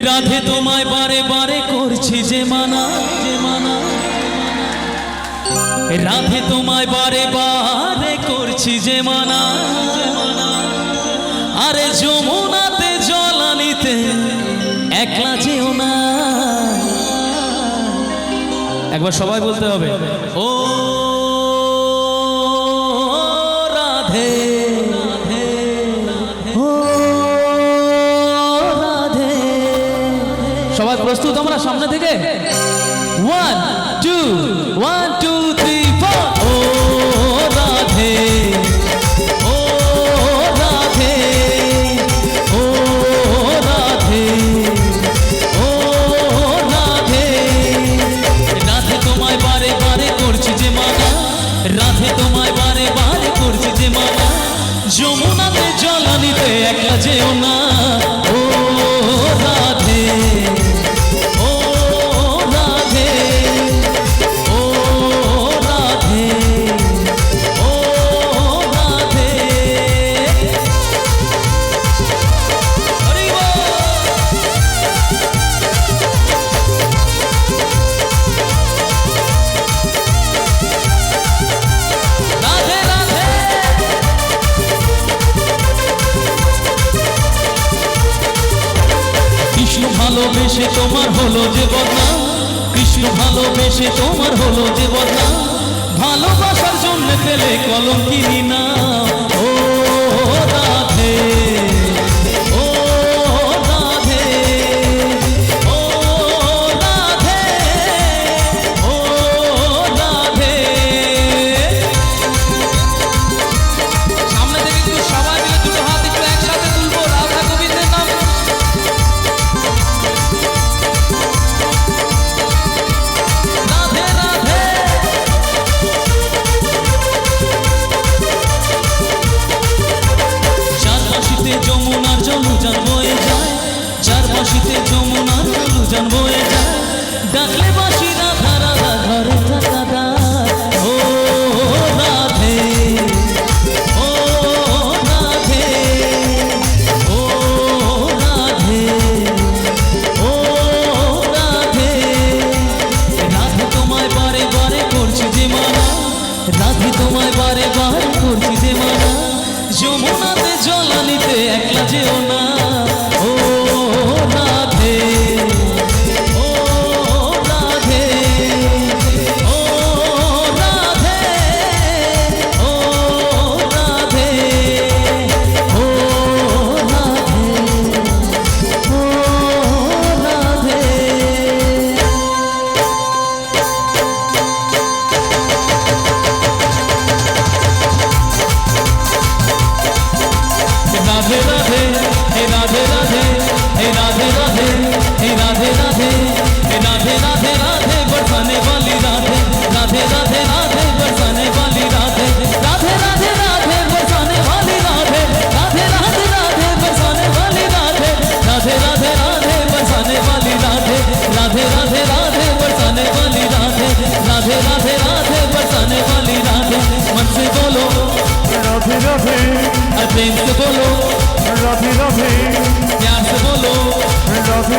রাধে তোমায় বারে বারে করছি যে মানা, রাধে তোমায় বারে বারে করছি যে মানা। আরে যমুনাতে জল আনিতে একলা যেও না। একবার সবাই বলতে হবে, ও রাধে ও রাধে। সবাই প্রস্তুত আমরা সামনে থেকে? 1 2 1 2 3 4। ও রাধে ও রাধে ও রাধে ও রাধে। রাধে তোমায় বারে বারে করছি যে মানা, রাধে তোমায় বারে বারে করছি যে মানা। যমুনাতে জল আনিতে একলা যেও না। ও রাধে ও রাধে ও রাধে ও রাধে। হরি বল। রাধে রাধে। কৃষ্ণ ভালোবেসে তোমার হলো যে বদনাম, কৃষ্ণ ভালোবেসে তোমার হলো যে বদনাম। ভালোবাসার জন্য পেলে কলঙ্কিনী নাম। ও রাধে ও রাধে ও রাধে ও রাধে। সামনে থেকে একটু সবাই মিলে দুটো হাত একটু একসাথে তুলবো, রাধা গোবিন্দের নাম। রাধে রাধে। চারপাশিতে যমুনার জলযান বয়ে যায়, চারপাশিতে যমুনার জলযান বয়ে যায়। ডাকলে বাঁশি রাধা রাধা ঘরে থাকা দায়। ও রাধে ও রাধে ও রাধে ও রাধে। রাধে তোমায় বারে বারে করছি যে মানা, রাধে তোমায় বারে বারে করছি যে মানা। যমুনাতে জল আনিতে একলা যেও না। ও রাধে ও রাধে ও রাধে ও রাধে ও রাধে ও রাধে। রাধে রাধে হে রাধে রাধে হে রাধে রাধে হে রাধে রাধে হে राधे राधे राधे बरसाने वाली राधे राधे राधे राधे बरसाने वाली राधे राधे राधे राधे बरसाने वाली राधे राधे राधे राधे बरसाने वाली राधे राधे राधे राधे बरसाने वाली राधे राधे राधे राधे बरसाने वाली राधे राधे राधे राधे बरसाने वाली राधे। मन से बोलो राधे राधे, प्रेम से बोलो राधे राधे, प्यार से बोलो राधे